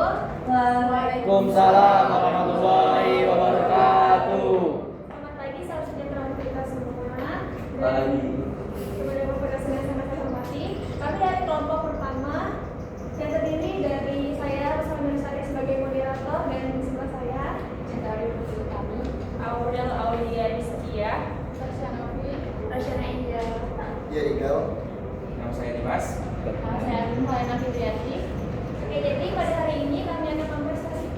Waalaikumsalam warahmatullahi wabarakatuh. Selamat pagi, salam sejahtera untuk kita semua. Pagi. Kepada Bapak dosen yang sangat saya hormati, kami dari kelompok pertama yang terdiri dari saya Rosa Menisari sebagai moderator dan di sebelah saya dari putri kami Aurel Aulia Setia, Rasyana Indah, Jerigal. Nama saya Dimas. saya Mulana Fitriati. Oke, jadi pada hari ini kami akan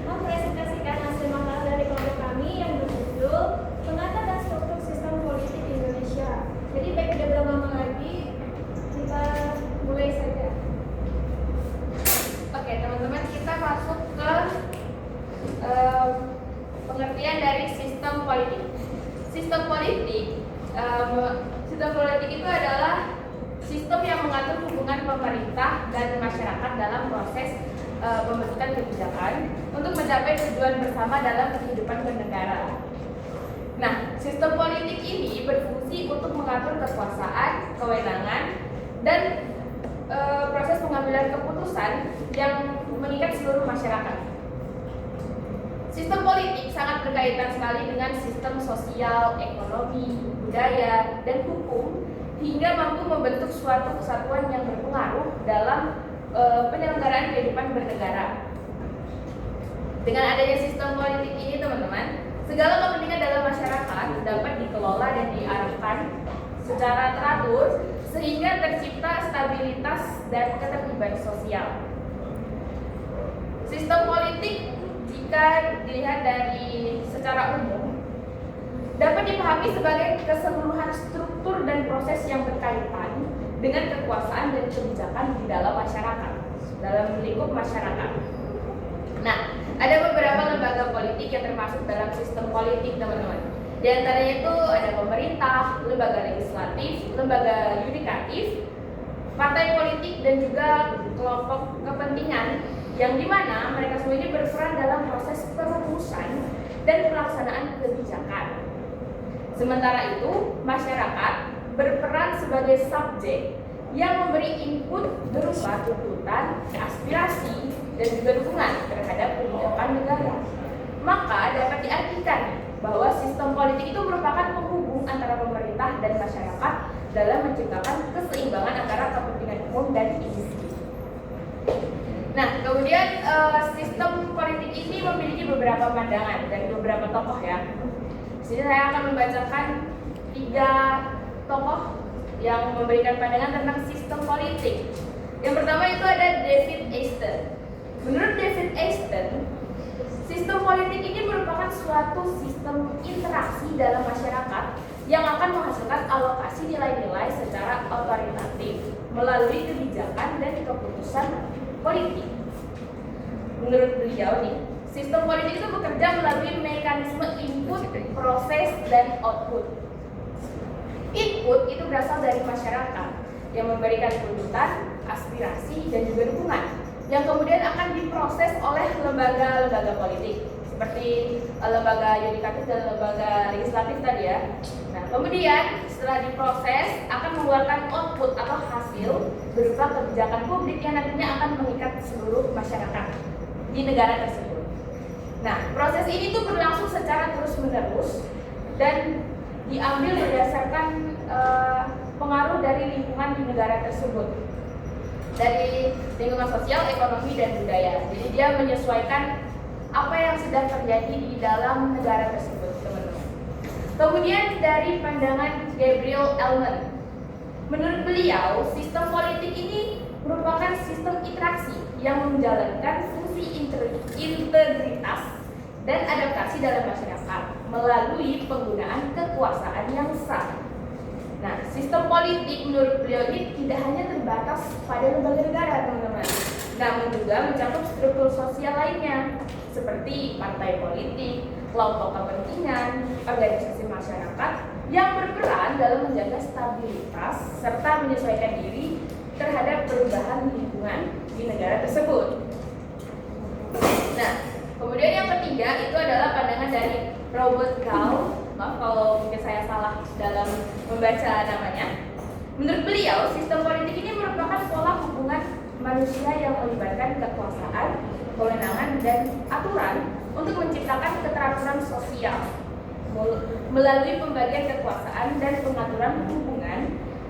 mempresentasikan hasil makalah dari kelompok kami yang berjudul Penata dan Struktur Sistem Politik di Indonesia. Jadi baik tidak berlama-lama lagi, kita mulai saja. Oke, teman-teman, kita masuk ke pengertian dari sistem politik. Sistem politik itu adalah sistem yang mengatur hubungan pemerintah dan masyarakat dalam proses pembentukan kebijakan untuk mencapai tujuan bersama dalam kehidupan bernegara. Nah, sistem politik ini berfungsi untuk mengatur kekuasaan, kewenangan, dan proses pengambilan keputusan yang mengikat seluruh masyarakat. Sistem politik sangat berkaitan sekali dengan sistem sosial, ekonomi, budaya, dan hukum hingga mampu membentuk suatu kesatuan yang berpengaruh dalam penyelenggaraan kehidupan bernegara. Dengan adanya sistem politik ini, teman-teman, segala kepentingan dalam masyarakat dapat dikelola dan diarahkan secara teratur sehingga tercipta stabilitas dan ketertiban sosial. Sistem politik jika dilihat dari secara umum dapat dipahami sebagai keseluruhan struktur dan proses yang berkaitan dengan kekuasaan dan kebijakan di dalam masyarakat, dalam lingkup masyarakat. Nah, ada beberapa lembaga politik yang termasuk dalam sistem politik, teman-teman. Di antaranya itu ada pemerintah, lembaga legislatif, lembaga yudikatif, partai politik, dan juga kelompok kepentingan yang dimana mereka semua ini berperan dalam proses perumusan dan pelaksanaan kebijakan. Sementara itu, masyarakat berperan sebagai subjek yang memberi input berupa tuntutan, aspirasi, dan juga dukungan terhadap kebijakan negara. Maka dapat diartikan bahwa sistem politik itu merupakan penghubung antara pemerintah dan masyarakat dalam menciptakan keseimbangan antara kepentingan umum dan individu. Nah, kemudian sistem politik ini memiliki beberapa pandangan dari beberapa tokoh ya. Di sini saya akan membacakan 3 tokoh yang memberikan pandangan tentang sistem politik. Yang pertama itu ada David Easton. Menurut David Easton, sistem politik ini merupakan suatu sistem interaksi dalam masyarakat yang akan menghasilkan alokasi nilai-nilai secara otoritatif melalui kebijakan dan keputusan politik. Menurut beliau nih, sistem politik itu bekerja melalui mekanisme input, proses, dan output. Input itu berasal dari masyarakat yang memberikan tuntutan, aspirasi, dan juga dukungan yang kemudian akan diproses oleh lembaga-lembaga politik seperti lembaga yudikatif dan lembaga legislatif tadi ya. Nah, kemudian setelah diproses akan mengeluarkan output atau hasil berupa kebijakan publik yang nantinya akan mengikat seluruh masyarakat di negara tersebut. Nah, proses ini tuh berlangsung secara terus-menerus dan diambil berdasarkan pengaruh dari lingkungan di negara tersebut, dari lingkungan sosial, ekonomi, dan budaya. Jadi dia menyesuaikan apa yang sedang terjadi di dalam negara tersebut, teman-teman. Kemudian dari pandangan Gabriel Ellman, menurut beliau sistem politik ini merupakan sistem interaksi yang menjalankan fungsi integritas dan adaptasi dalam masyarakat melalui penggunaan kekuasaan yang sah. Nah, sistem politik menurut beliau ini tidak hanya terbatas pada lembaga negara, teman-teman, namun juga mencakup struktur sosial lainnya seperti partai politik, kelompok kepentingan, organisasi masyarakat yang berperan dalam menjaga stabilitas serta menyesuaikan diri terhadap perubahan lingkungan di negara tersebut. Nah, kemudian yang ketiga itu adalah pandangan dari Robert Gall. Maaf kalau mungkin saya salah dalam membaca namanya. Menurut beliau, sistem politik ini merupakan pola hubungan manusia yang melibatkan kekuasaan, kewenangan, dan aturan untuk menciptakan keteraturan sosial melalui pembagian kekuasaan dan pengaturan hubungan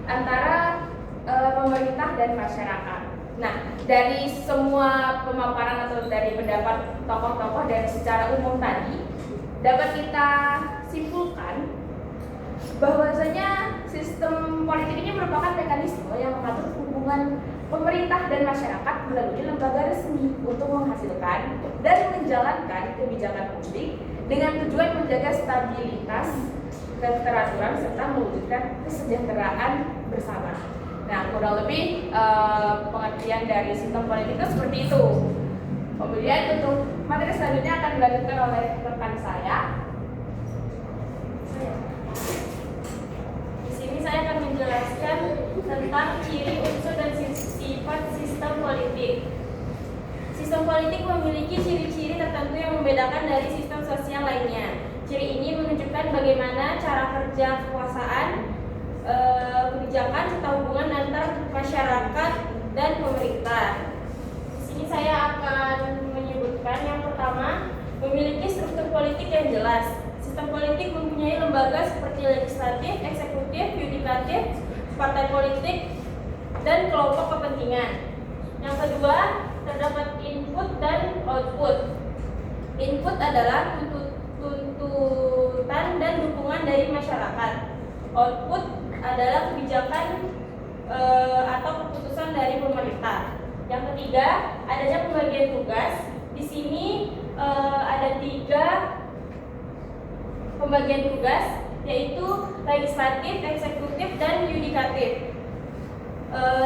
antara pemerintah dan masyarakat. Nah, dari semua pemaparan atau dari pendapat tokoh-tokoh dan secara umum tadi, dapat kita simpulkan bahwasanya sistem politik ini merupakan mekanisme yang mengatur hubungan pemerintah dan masyarakat melalui lembaga resmi untuk menghasilkan dan menjalankan kebijakan publik dengan tujuan menjaga stabilitas, keteraturan, serta mewujudkan kesejahteraan bersama. Nah, kurang lebih pengertian dari sistem politik itu seperti itu. Kemudian untuk materi selanjutnya akan dilanjutkan oleh rekan saya. Di sini saya akan menjelaskan tentang ciri unsur dan sifat sistem politik. Sistem politik memiliki ciri-ciri tertentu yang membedakan dari sistem sosial lainnya. Ciri ini menunjukkan bagaimana cara kerja kekuasaan, kebijakan serta hubungan antar masyarakat dan pemerintah. Di sini saya akan menyebutkan yang pertama, memiliki struktur politik yang jelas. Sistem politik mempunyai lembaga seperti legislatif, eksekutif, yudikatif, partai politik, dan kelompok kepentingan. Yang kedua, terdapat input dan output. Input adalah tuntutan dan dukungan dari masyarakat. Output adalah kebijakan atau keputusan dari pemerintah. Yang ketiga, adanya pembagian tugas. Di sini ada 3 pembagian tugas, yaitu legislatif, eksekutif, dan yudikatif.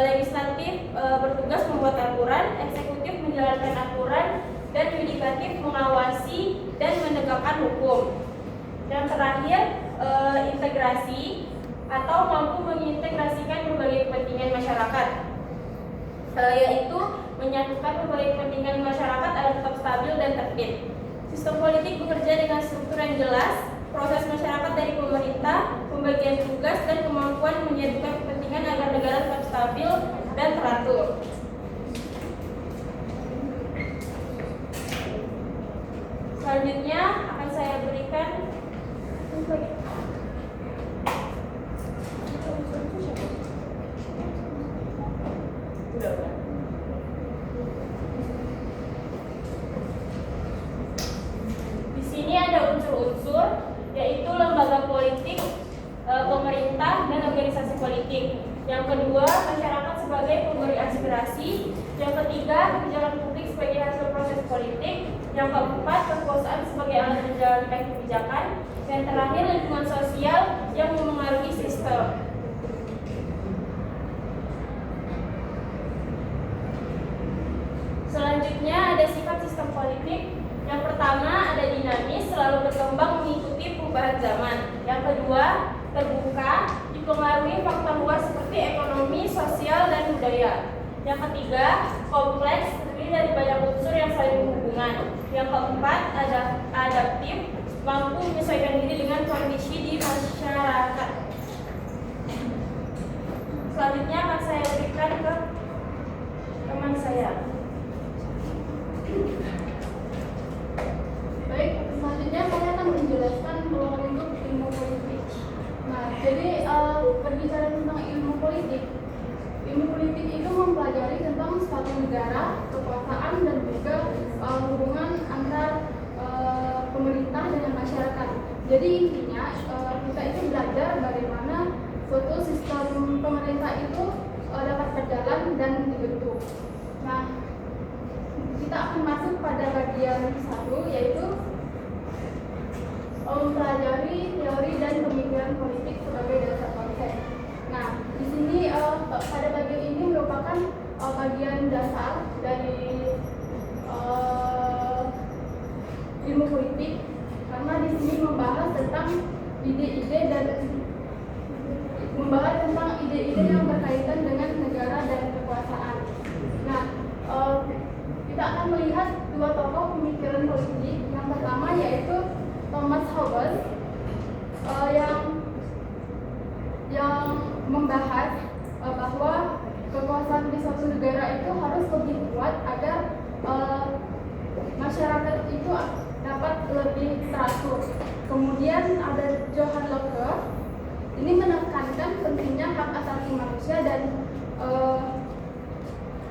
Legislatif bertugas membuat aturan, eksekutif menjalankan aturan, dan yudikatif mengawasi dan menegakkan hukum. Dan terakhir, integrasi atau mampu mengintegrasikan berbagai kepentingan masyarakat, yaitu menyatukan berbagai kepentingan masyarakat agar tetap stabil dan tertib. Sistem politik bekerja dengan struktur yang jelas, proses masyarakat dari pemerintah, pembagian tugas, dan kemampuan menyatukan kepentingan agar negara tetap stabil dan teratur. Selanjutnya akan saya berikan di sini ada unsur-unsur, yaitu lembaga politik, pemerintah, dan organisasi politik. Yang kedua, masyarakat sebagai pemberi aspirasi. Yang ketiga, kebijakan publik sebagai hasil proses politik. Yang keempat, kekuasaan sebagai alat menjalankan kebijakan. Dan terakhir, lingkungan sosial yang memengaruhi sistem. Selanjutnya ada sifat sistem politik. Yang pertama ada dinamis, selalu berkembang mengikuti perubahan zaman. Yang kedua, terbuka, dipengaruhi faktor luar seperti ekonomi, sosial, dan budaya. Yang ketiga, kompleks, terdiri dari banyak unsur yang saling berhubungan. Yang keempat, adaptif, mampu menyesuaikan diri dengan kondisi di masyarakat. Selanjutnya akan saya berikan ke teman saya. Baik, selanjutnya saya akan menjelaskan ruang lingkup ilmu politik. Nah, jadi berbicara tentang ilmu politik itu mempelajari tentang suatu negara, kekuasaan, dan juga hubungan antar pemerintah dengan masyarakat. Jadi intinya kita itu belajar bagaimana suatu sistem pemerintah itu dapat berjalan dan dibentuk. Nah, kita akan masuk pada bagian 1, yaitu mempelajari teori dan pemikiran politik sebagai dasar konsep. Nah, di sini pada bagian ini merupakan bagian dasar dari ilmu politik, karena di sini membahas tentang ide-ide yang berkaitan dengan negara dan kekuasaan. Nah, kita akan melihat 2 tokoh pemikiran politik. Yang pertama yaitu Thomas Hobbes yang membahas bahwa kekuasaan di suatu negara itu harus lebih kuat agar lebih teratur. Kemudian ada Johann Locke, ini menekankan pentingnya hak asasi manusia dan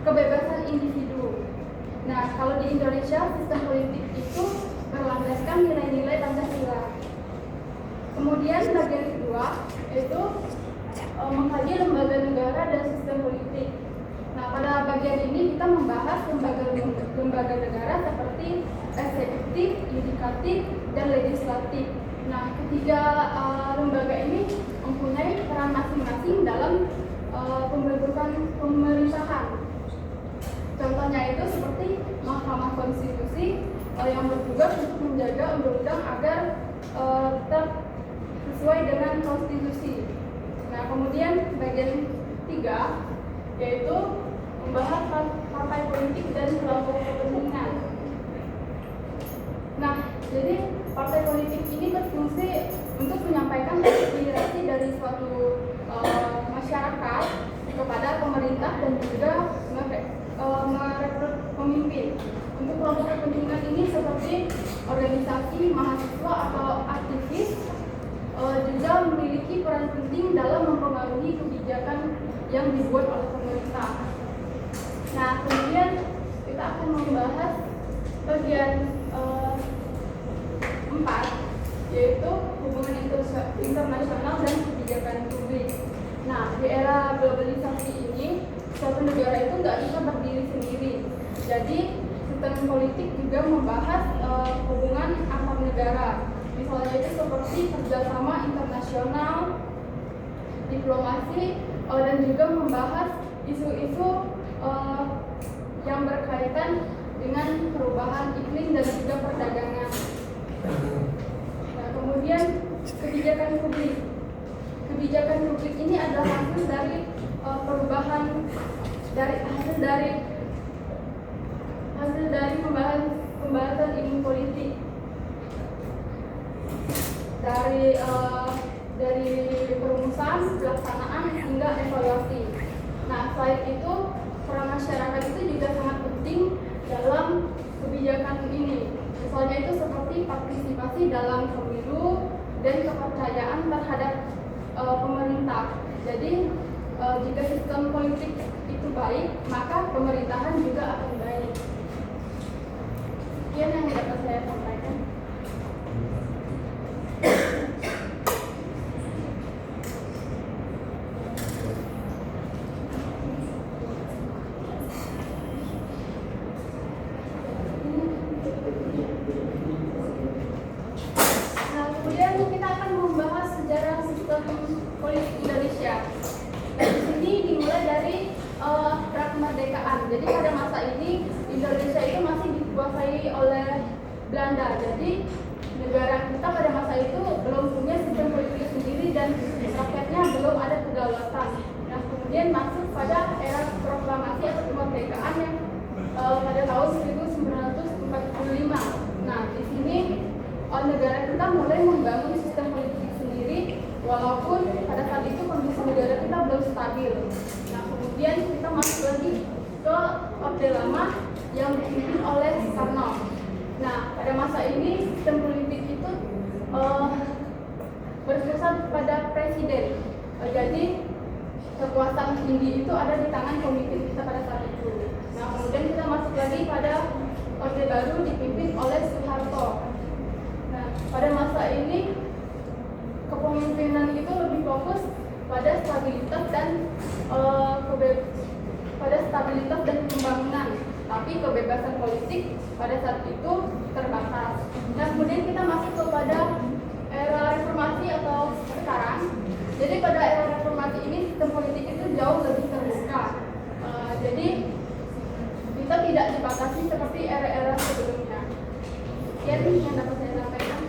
kebebasan individu. Nah, kalau di Indonesia sistem politik itu berlandaskan nilai-nilai Pancasila. Kemudian bagian kedua yaitu mengkaji lembaga negara dan sistem politik. Nah, pada bagian ini kita membahas lembaga negara seperti eksekutif, yudikatif, dan legislatif. Nah, ketiga lembaga ini mempunyai peran masing-masing dalam pembentukan pemerintahan. Contohnya itu seperti Mahkamah Konstitusi yang bertugas untuk menjaga undang-undang agar tetap sesuai dengan konstitusi. Nah, kemudian bagian 3 yaitu membahas partai politik dan kelompok kepentingan. Nah, jadi partai politik ini berfungsi untuk menyampaikan aspirasi dari suatu masyarakat kepada pemerintah dan juga merekrut pemimpin. Untuk kelompok kepentingan ini seperti organisasi mahasiswa atau aktivis juga memiliki peran penting dalam mempengaruhi kebijakan yang dibuat oleh pemerintah. Nah, kemudian kita akan membahas bagian 4, yaitu hubungan internasional dan kebijakan publik. Nah, di era globalisasi ini, suatu negara itu nggak bisa berdiri sendiri. Jadi, sistem politik juga membahas hubungan antar negara. Misalnya itu seperti kerjasama internasional, diplomasi, dan juga membahas isu-isu yang berkaitan dengan perubahan iklim dan juga perdagangan. Nah, kemudian kebijakan publik. Kebijakan publik ini adalah hasil dari perubahan hasil dari pembahasan ilmu politik dari perumusan, pelaksanaan hingga evaluasi. Nah, selain itu peran masyarakat itu juga sangat penting dalam kebijakan ini. Misalnya itu seperti partisipasi dalam pemilu dan kepercayaan terhadap pemerintah. Jadi jika sistem politik itu baik, maka pemerintahan juga akan baik. Sekian yang dapat saya sampaikan. Nah, kemudian kita akan membahas sejarah sistem politik Indonesia. Dan di sini dimulai dari prakemerdekaan. Jadi pada masa ini Indonesia itu masih dikuasai oleh Belanda. Jadi negara kita pada masa itu belum punya sistem politik sendiri dan rakyatnya belum ada kedaulatan. Nah, kemudian masuk pada era proklamasi atau kemerdekaan yang pada tahun 1945. Nah, di sini negara kita mulai membangun sistem politik sendiri, walaupun pada saat itu kondisi negara kita belum stabil. Nah, kemudian kita masuk lagi ke Orde Lama yang dipimpin oleh Soekarno. Nah, pada masa ini sistem politik itu berpusat pada presiden. Jadi kekuasaan tinggi itu ada di tangan pemimpin kita pada saat itu. Nah, kemudian kita masuk lagi pada Orde Baru dipimpin oleh Soeharto. Nah, pada masa ini kepemimpinan itu lebih fokus pada stabilitas dan pembangunan, tapi kebebasan politik pada saat itu terbatas. Nah, kemudian kita masuk kepada era reformasi atau sekarang. Jadi pada era reformasi ini sistem politik itu jauh lebih terbuka. Jadi kita tidak dibatasi seperti era-era sebelumnya. Sekian yang dapat saya sampaikan.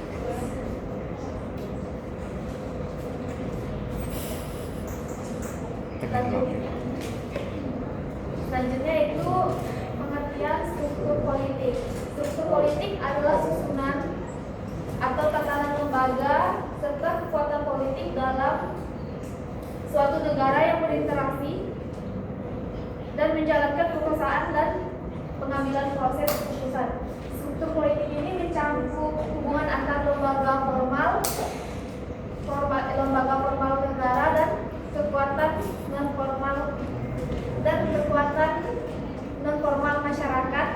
Selanjutnya itu pengertian struktur politik. Struktur politik adalah susunan atau tatanan lembaga serta kekuatan politik dalam suatu negara yang berinteraksi dan menjalankan kekuasaan dan pengambilan proses keputusan. struktur politik ini mencangkup hubungan antar lembaga formal negara dan kekuatan non formal masyarakat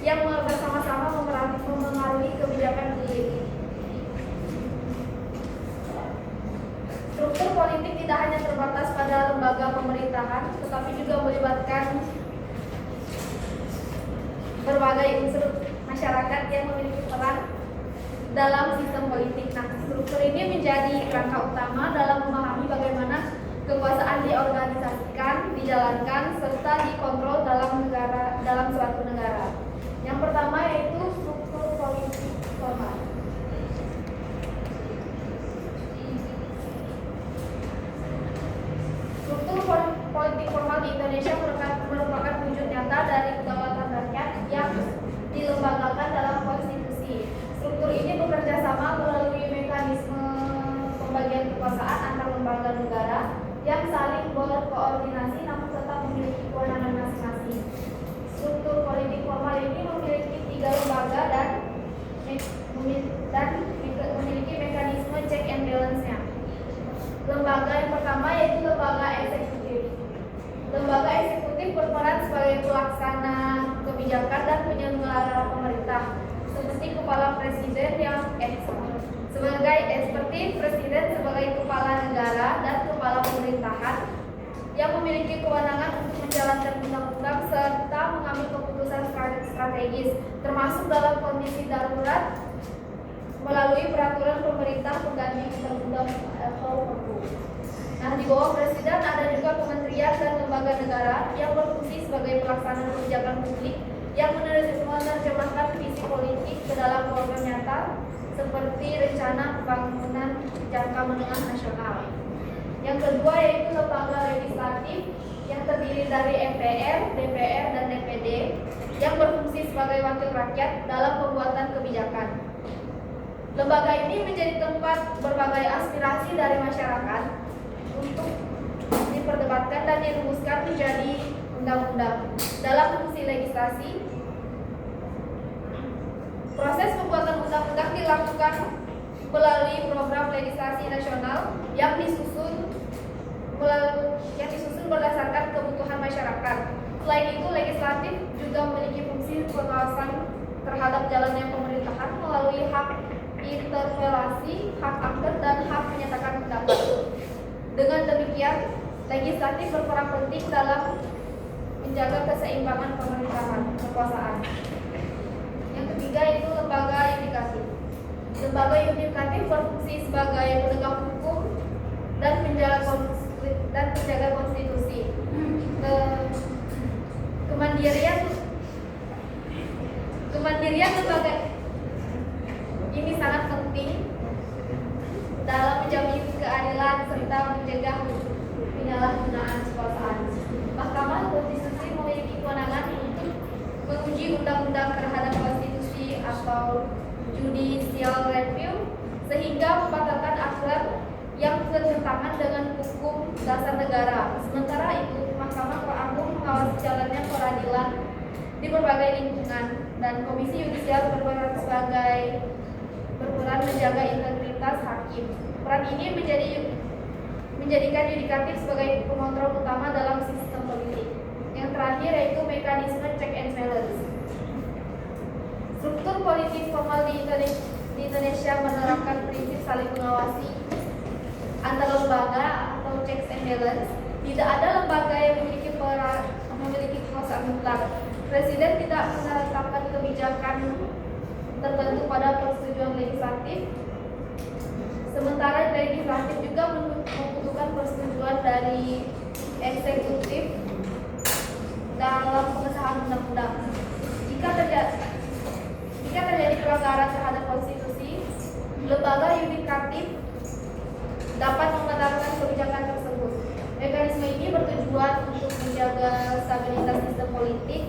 yang bersama-sama memengaruhi kebijakan publik. Struktur politik tidak hanya terbatas pada lembaga pemerintahan, tetapi juga melibatkan berbagai unsur masyarakat yang memiliki peran dalam sistem politik. Nah, struktur ini menjadi kerangka utama dalam memahami bagaimana kekuasaan diorganisasikan, dijalankan, serta dikontrol dalam suatu negara. Yang pertama yaitu struktur politik formal. Struktur politik formal di Indonesia merupakan wujud nyata dari kedaulatan rakyat yang dilembagakan dalam konstitusi. Struktur ini bekerja sama melalui mekanisme pembagian kekuasaan antar lembaga negara yang saling berkoordinasi namun tetap memiliki kewenangan masing-masing. Struktur politik formal ini memiliki 3 lembaga dan memiliki mekanisme check and balance-nya. Lembaga yang pertama yaitu lembaga eksekutif. Lembaga eksekutif berperan sebagai pelaksana kebijakan dan penyelenggara pemerintah, seperti kepala presiden sebagai kepala negara dan kepala pemerintahan yang memiliki kewenangan untuk menjalankan undang-undang serta mengambil keputusan strategis, termasuk dalam kondisi darurat melalui peraturan pemerintah pengganti undang-undang atau Perpu. Nah, di bawah presiden ada juga kementerian dan lembaga negara yang berfungsi sebagai pelaksana kebijakan publik yang menerjemahkan visi politik ke dalam program nyata seperti rencana pembangunan jangka menengah nasional. Yang kedua yaitu lembaga legislatif yang terdiri dari MPR, DPR, dan DPD yang berfungsi sebagai wakil rakyat dalam pembuatan kebijakan. Lembaga ini menjadi tempat berbagai aspirasi dari masyarakat untuk diperdebatkan dan dirumuskan menjadi undang-undang. Dalam fungsi legislasi, proses pembuatan undang-undang dilakukan melalui program legislasi nasional yang disusun berdasarkan kebutuhan masyarakat. Selain itu, legislatif juga memiliki fungsi pengawasan terhadap jalannya pemerintahan melalui hak interpelasi, hak angket, dan hak menyatakan pendapat. Dengan demikian, legislatif berperan penting dalam menjaga keseimbangan pemerintahan kekuasaan. Yang ketiga itu lembaga yudikatif. Lembaga yudikatif berfungsi sebagai penegak hukum dan penjaga konstitusi. Kemandirian lembaga ini sangat penting dalam menjamin keadilan serta mencegah penyalahgunaan kekuasaan. Mahkamah Konstitusi memiliki kewenangan untuk menguji undang-undang terhadap konstitusi atau judicial review sehingga membatalkan aturan yang bertentangan dengan hukum dasar negara. Sementara itu, Mahkamah Agung mengawasi jalannya peradilan di berbagai lingkungan dan Komisi Yudisial berperan menjaga integritas hakim. Peran ini menjadikan yudikatif sebagai pengontrol utama dalam sistem politik. Yang terakhir yaitu mekanisme check and balance. Struktur politik formal di Indonesia menerapkan prinsip saling mengawasi antar lembaga atau checks and balance. Tidak ada lembaga yang memiliki kekuasaan mutlak. Presiden tidak menetapkan kebijakan tertentu pada persetujuan legislatif. Sementara legislatif juga membutuhkan persetujuan dari eksekutif dalam pengesahan undang-undang. Jika terjadi pelanggaran terhadap konstitusi, lembaga yudikatif dapat membatalkan kebijakan tersebut. Mekanisme ini bertujuan untuk menjaga stabilitas sistem politik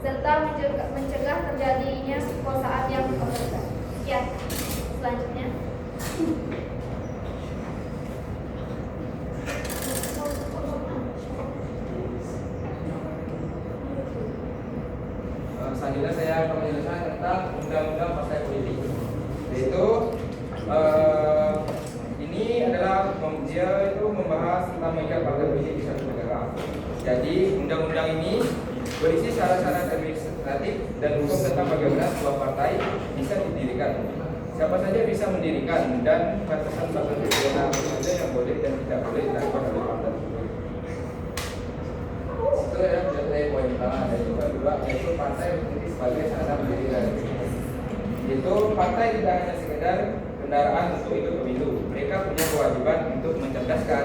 serta mencegah terjadinya kekuasaan yang otoriter. Sekian. Selanjutnya. Saya selanjutnya saya akan menjelaskan tentang undang-undang partai politik. Yaitu ini adalah dia itu membahas tentang mengikat partai politik di satu negara. Jadi undang-undang ini berisi syarat-syarat administratif dan hukum tentang bagaimana sebuah partai bisa didirikan. Siapa saja bisa mendirikan dan batasan-batasan pidana apa saja yang boleh dan tidak boleh dilakukan oleh partai. Itu ya dari poin pertama. Dan juga kedua yaitu partai politik sebagai sarana mendirikan. Itu partai tidak hanya sekedar kendaraan untuk ikut pemilu. Mereka punya kewajiban untuk mencerdaskan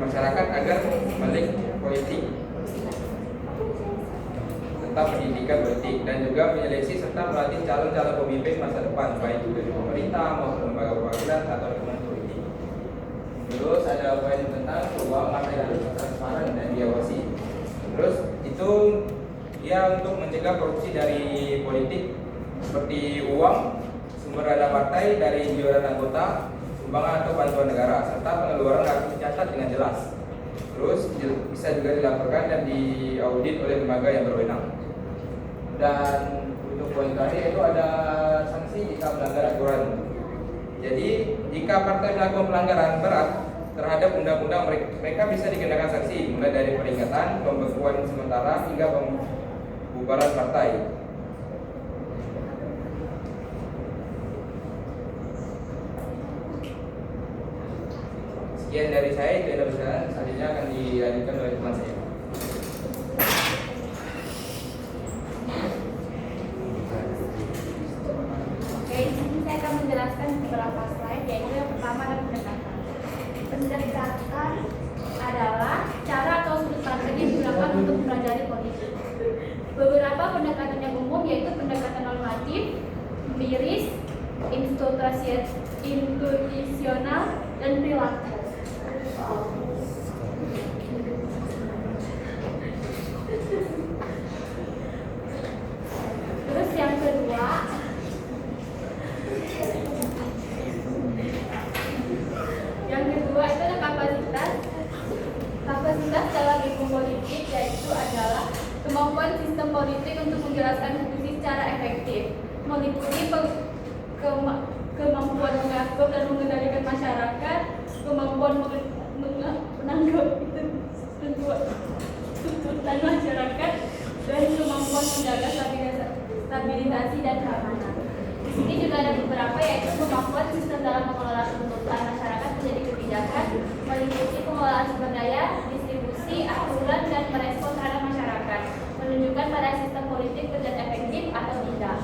masyarakat agar melek politik, tentang pendidikan politik, dan juga menyeleksi serta melatih calon-calon pemimpin masa depan baik itu dari pemerintah maupun lembaga perwakilan atau lingkungan politik. Terus ada poin tentang uang partai harus transparan dan diawasi. Terus itu ya untuk mencegah korupsi dari politik seperti uang sumber dana partai dari iuran anggota, sumbangan atau bantuan negara, serta pengeluaran harus dicatat dengan jelas. Terus bisa juga dilaporkan dan diaudit oleh lembaga yang berwenang. Dan untuk poin tadi itu ada sanksi jika melanggar aturan. Jadi jika partai melakukan pelanggaran berat terhadap undang-undang, mereka bisa dikenakan sanksi mulai dari peringatan, pembekuan sementara hingga pembubaran partai. Sekian dari saya, itu yang bisa. Selanjutnya akan dilanjutkan oleh teman saya. Oke, di sini saya akan menjelaskan beberapa slide, yaitu yang pertama adalah pendekatan. Pendekatan adalah cara atau sudut pandang yang digunakan untuk mempelajari politik. Beberapa pendekatan yang umum yaitu pendekatan normatif, empiris, intuisional, dan perilaku. Terus yang kedua, itu adalah kapasitas dalam ilmu politik, yaitu adalah kemampuan sistem politik untuk menjelaskan fungsi secara efektif, meliputi kemampuan mengatur dan mengendalikan masyarakat, kemampuan menanggapi tuntutan masyarakat, dan kemampuan menjaga stabilisasi dan keamanan. Di sini juga ada beberapa, yaitu kemampuan sistem dalam mengelola tuntutan masyarakat menjadi kebijakan, meliputi pengelolaan sumber daya, distribusi, aturan, dan merespon terhadap masyarakat, menunjukkan pada sistem politik berjalan efektif atau tidak.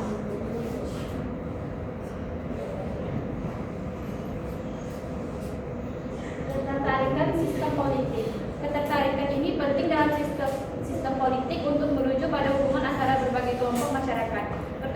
Ketertarikan sistem politik. Ketertarikan ini penting dalam sistem politik untuk merujuk pada hubungan antara berbagai kelompok masyarakat.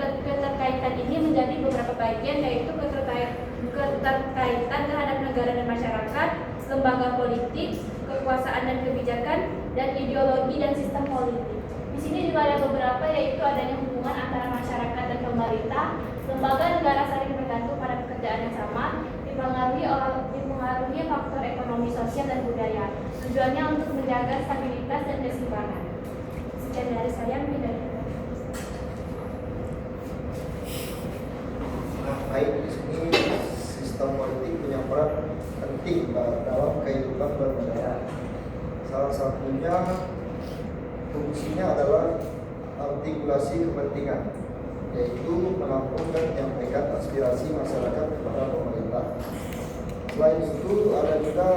Keterkaitan ini menjadi beberapa bagian, yaitu keterkaitan terhadap negara dan masyarakat, lembaga politik, kekuasaan dan kebijakan, dan ideologi dan sistem politik. Di sini juga ada beberapa, yaitu adanya hubungan antara masyarakat dan pemerintah, lembaga negara saling bergantung pada pekerjaan yang sama, dipengaruhi faktor ekonomi, sosial, dan budaya. Tujuannya untuk menjaga stabilitas dan keseimbangan. Sekian dari saya, Baik, di sini sistem politik punya peran penting dalam kehidupan bernegara. Salah satunya fungsinya adalah artikulasi kepentingan, yaitu menampung dan menyampaikan aspirasi masyarakat kepada pemerintah. Selain itu ada juga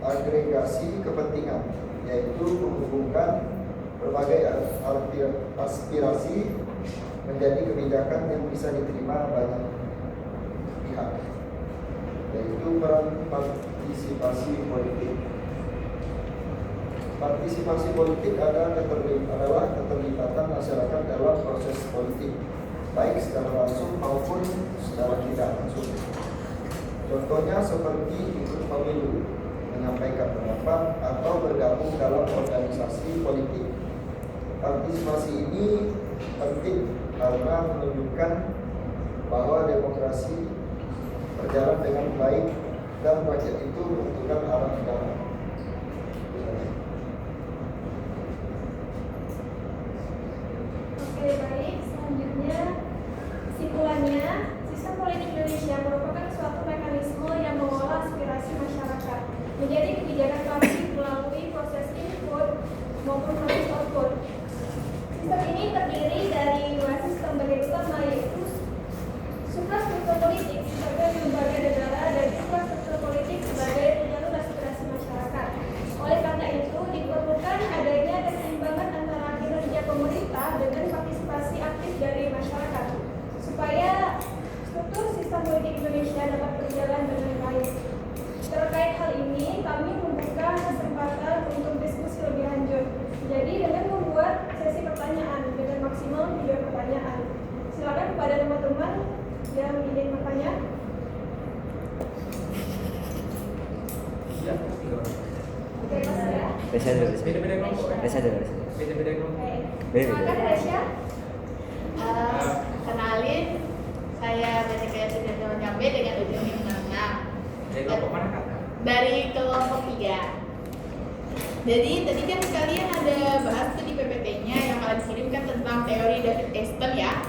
agregasi kepentingan, yaitu menghubungkan berbagai aspirasi menjadi kebijakan yang bisa diterima banyak pihak, yaitu peran partisipasi politik. Partisipasi politik adalah keterlibatan masyarakat dalam proses politik, baik secara langsung maupun secara tidak langsung. Contohnya seperti ikut pemilu, menyampaikan pendapat, atau bergabung dalam organisasi politik. Partisipasi ini penting karena menunjukkan bahwa demokrasi berjalan dengan baik dan rakyat itu menentukan arah negara. baik, selanjutnya kesimpulannya, sistem politik Indonesia merupakan suatu mekanisme yang mengolah aspirasi masyarakat menjadi kebijakan publik melalui proses input maupun proses output. Sistem ini terdiri dari dua sistem bagian utama, yaitu suprastruktur politik sebagai lembaga negara dan infrastruktur politik sebagai penyalur aspirasi masyarakat. Oleh karena itu, diperlukan adanya keseimbangan antara kinerja pemerintah dengan partisipasi aktif dari masyarakat, supaya struktur sistem politik Indonesia dapat berjalan dengan baik. Terkait hal ini, kami membuka kesempatan untuk diskusi lebih lanjut. Jadi dengan membuat sesi pertanyaan dengan maksimal 3 pertanyaan. Silakan kepada teman-teman yang ingin bertanya. Ya, 3 orang. Oke, Mas ya. Resya dulu. Beda-beda kelompok. Resya dulu. Beda-beda kelompok. Oke. Beda. Silakan Resya. Kenalin, saya Besekaya Sudarto Nyambe dengan ujung 66 Dari kelompok mana kak? dari kelompok 3. Jadi tadi kan kalian ada bahas tuh di PPT-nya yang kalian kirimkan tentang teori David Easton ya.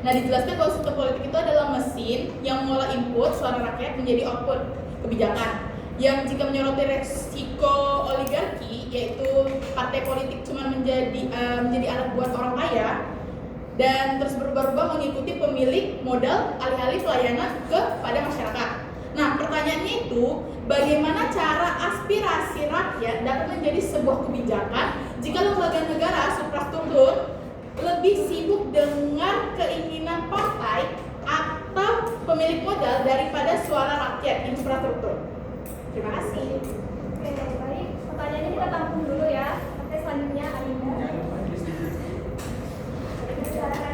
Nah, dijelaskan bahwa sistem politik itu adalah mesin yang mengolah input suara rakyat menjadi output kebijakan yang jika menyoroti resiko oligarki, yaitu partai politik cuma menjadi alat buat orang kaya dan terus berubah-ubah mengikuti pemilik modal alih-alih pelayanan kepada masyarakat. Nah, pertanyaannya itu, bagaimana cara aspirasi rakyat dapat menjadi sebuah kebijakan jika lembaga negara suprastruktur lebih sibuk dengan keinginan partai atau pemilik modal daripada suara rakyat infrastruktur? Terima kasih. Oke, baik. Pertanyaannya kita tampung dulu ya. Oke, selanjutnya Alinda.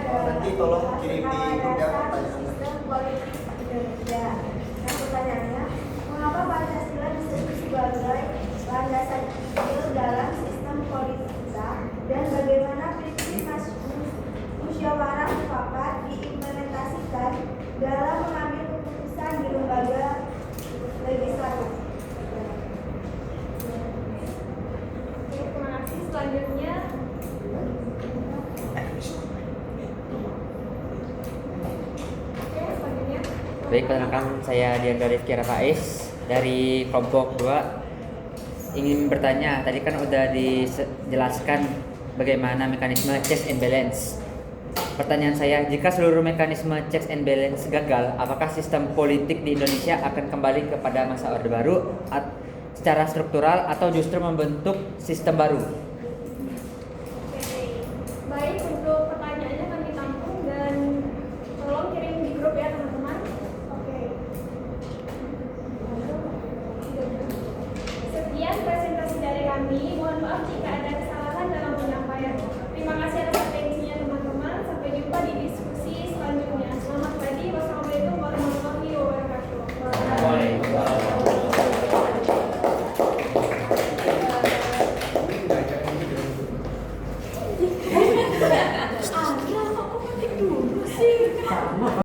Nanti tolong kirim di grup ya pertanyaan. Sistem politik Indonesia. Nah, pertanyaannya, mengapa Pancasila disebut sebagai landasan ideal dalam sistem politik kita dan bagaimana prinsip musyawarah mufakat diimplementasikan dalam mengambil keputusan di lembaga legislatif? Oke, terima kasih. Selanjutnya Baik, perkenalkan saya Diandra Rifki Rafais dari kelompok 2. Ingin bertanya, tadi kan udah dijelaskan bagaimana mekanisme checks and balance. Pertanyaan saya, jika seluruh mekanisme checks and balance gagal, apakah sistem politik di Indonesia akan kembali kepada masa Orde Baru secara struktural atau justru membentuk sistem baru? Oke, baik, untuk pertanyaannya kami tampung dan tolong kirim di grup ya teman-teman. Oke. Sekian presentasi dari kami. Mohon maaf jika